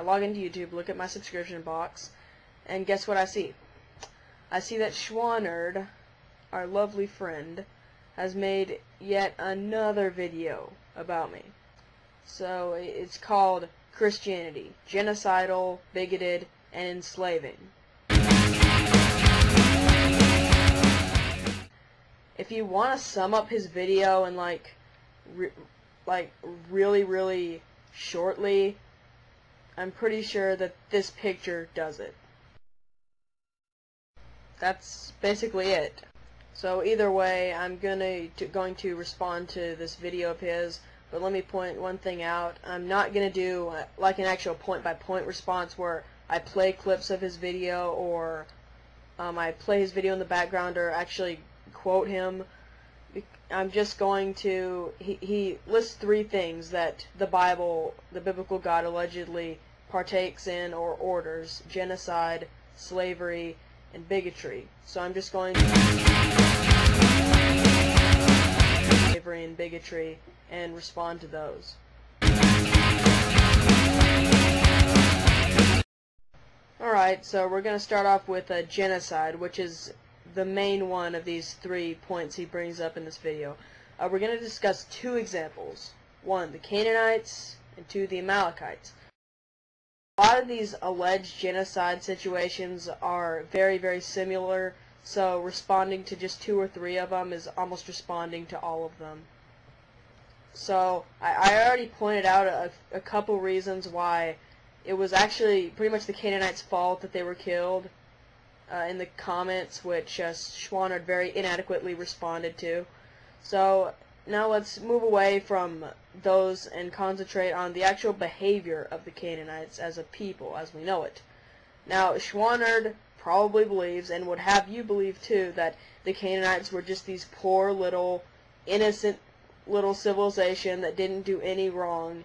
I log into YouTube, look at my subscription box, and guess what I see? I see that Schwannerd, our lovely friend, has made yet another video about me. So it's called Christianity, Genocidal, Bigoted, and Enslaving. If you want to sum up his video in really shortly, I'm pretty sure that this picture does it. That's basically it. So either way, I'm going to respond to this video of his, but let me point one thing out. I'm not going to do like an actual point-by-point response where I play clips of his video, or I play his video in the background, or actually quote him. I'm just going to, he lists 3 things that the Bible, the biblical God, allegedly partakes in or orders: genocide, slavery, and bigotry. So I'm just going to slavery and bigotry and respond to those. Alright, so we're going to start off with genocide, which is the main one of these 3 points he brings up in this video. We're going to discuss 2 examples. 1, the Canaanites, and 2, the Amalekites. A lot of these alleged genocide situations are very similar, so responding to just 2 or 3 of them is almost responding to all of them. So I already pointed out a couple reasons why it was actually pretty much the Canaanites' fault that they were killed in the comments, which Schwannerd very inadequately responded to. So now let's move away from those and concentrate on the actual behavior of the Canaanites as a people, as we know it. Now, Schwannerd probably believes, and would have you believe too, that the Canaanites were just these poor little, innocent little civilization that didn't do any wrong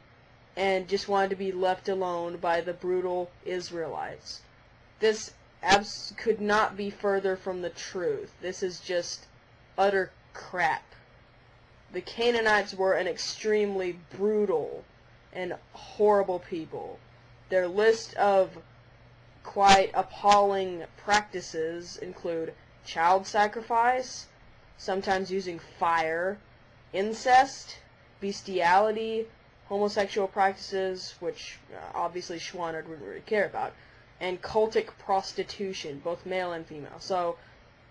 and just wanted to be left alone by the brutal Israelites. This could not be further from the truth. This is just utter crap. The Canaanites were an extremely brutal and horrible people. Their list of quite appalling practices include child sacrifice, sometimes using fire, incest, bestiality, homosexual practices, which obviously Schwannerd wouldn't really care about, and cultic prostitution, both male and female. So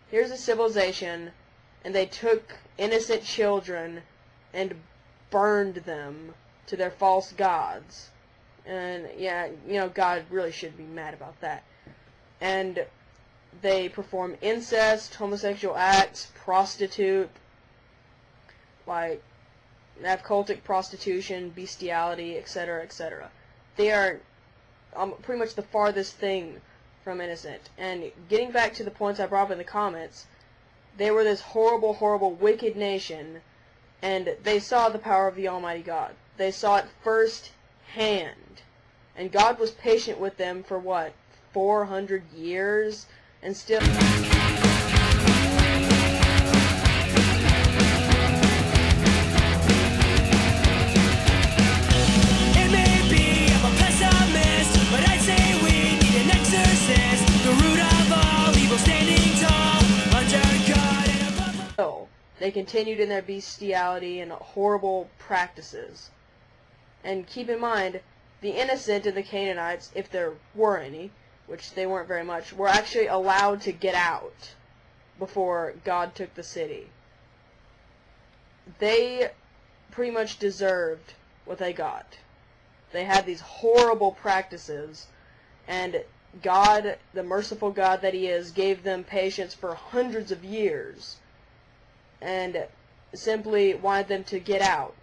here's a civilization, and they took innocent children and burned them to their false gods. And yeah, you know, God really should be mad about that. And they perform incest, homosexual acts, prostitute, like have cultic prostitution, bestiality, etc., etc. They are pretty much the farthest thing from innocent. And getting back to the points I brought up in the comments, they were this horrible, wicked nation, and they saw the power of the Almighty God. They saw it firsthand. And God was patient with them for, what, 400 years? And still... they continued in their bestiality and horrible practices. And keep in mind, the innocent of the Canaanites, if there were any, which they weren't very much, were actually allowed to get out before God took the city. They pretty much deserved what they got. They had these horrible practices, and God, the merciful God that He is, gave them patience for hundreds of years, and simply wanted them to get out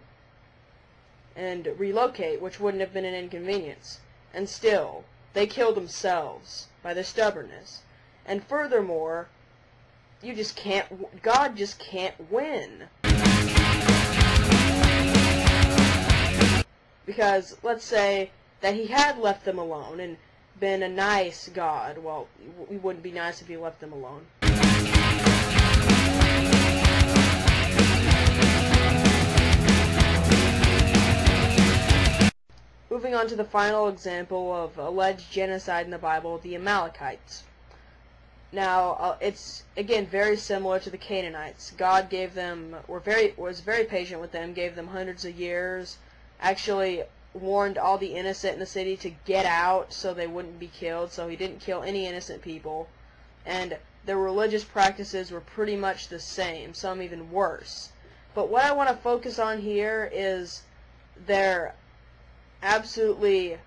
and relocate, which wouldn't have been an inconvenience. And still, they killed themselves by their stubbornness. And furthermore, God just can't win. Because, let's say that He had left them alone and been a nice God. Well, He wouldn't be nice if He left them alone. Moving on to the final example of alleged genocide in the Bible, the Amalekites. Now, it's, again, very similar to the Canaanites. God gave them, was very patient with them, gave them hundreds of years, actually warned all the innocent in the city to get out so they wouldn't be killed, so he didn't kill any innocent people. And their religious practices were pretty much the same, some even worse. But what I want to focus on here is their absolutely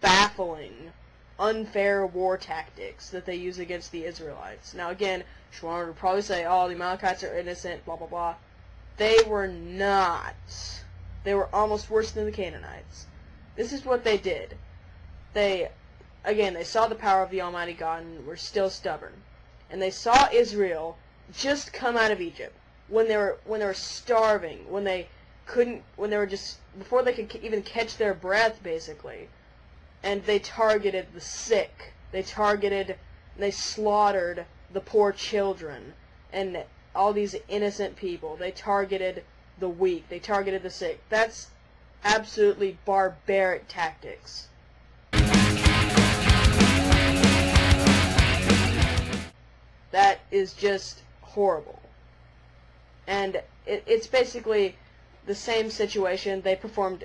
baffling, unfair war tactics that they use against the Israelites. Now again, Schwanner would probably say, oh, the Amalekites are innocent, blah, blah, blah. They were not. They were almost worse than the Canaanites. This is what they did. They saw the power of the Almighty God and were still stubborn. And they saw Israel just come out of Egypt when they were starving, before they could even catch their breath, basically. And they targeted the sick. They slaughtered the poor children and all these innocent people. They targeted the weak. They targeted the sick. That's absolutely barbaric tactics. That is just horrible. And it's basically the same situation. They performed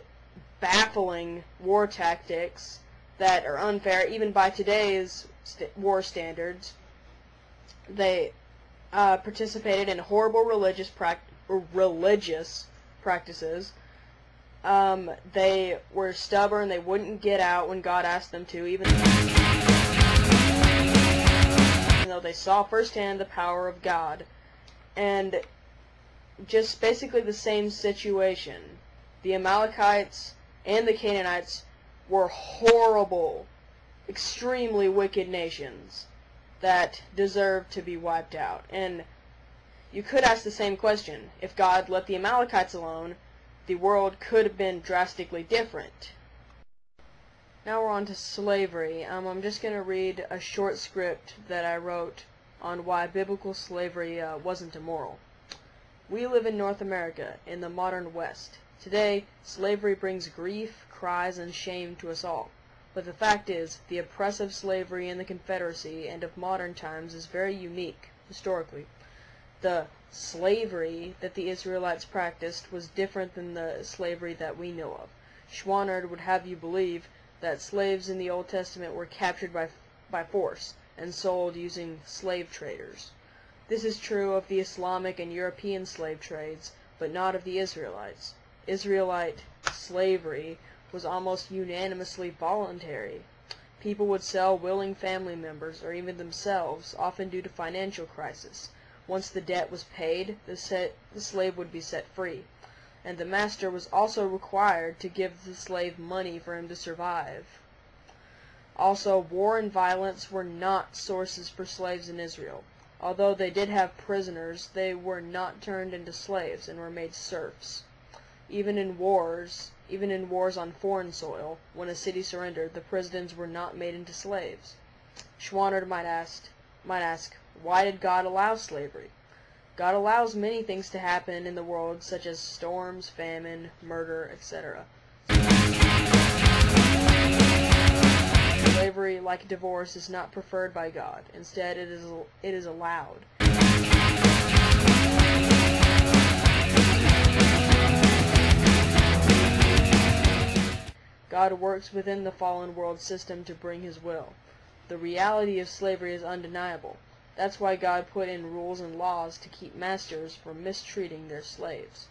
baffling war tactics that are unfair, even by today's war standards. They participated in horrible religious practices. They were stubborn. They wouldn't get out when God asked them to, even though they saw firsthand the power of God. And just basically the same situation. The Amalekites and the Canaanites were horrible, extremely wicked nations that deserved to be wiped out. And you could ask the same question. If God let the Amalekites alone, the world could have been drastically different. Now we're on to slavery. I'm just going to read a short script that I wrote on why biblical slavery wasn't immoral. We live in North America, in the modern West. Today, slavery brings grief, cries, and shame to us all. But the fact is, the oppressive slavery in the Confederacy and of modern times is very unique, historically. The slavery that the Israelites practiced was different than the slavery that we know of. Schwanard would have you believe that slaves in the Old Testament were captured by force and sold using slave traders. This is true of the Islamic and European slave trades, but not of the Israelites. Israelite slavery was almost unanimously voluntary. People would sell willing family members, or even themselves, often due to financial crisis. Once the debt was paid, the slave would be set free, and the master was also required to give the slave money for him to survive. Also, war and violence were not sources for slaves in Israel. Although they did have prisoners, they were not turned into slaves and were made serfs. Even in wars on foreign soil, when a city surrendered, the prisoners were not made into slaves. Schwanard might ask, why did God allow slavery? God allows many things to happen in the world, such as storms, famine, murder, etc. Slavery, like divorce, is not preferred by God. Instead, it is allowed. God works within the fallen world system to bring his will. The reality of slavery is undeniable. That's why God put in rules and laws to keep masters from mistreating their slaves.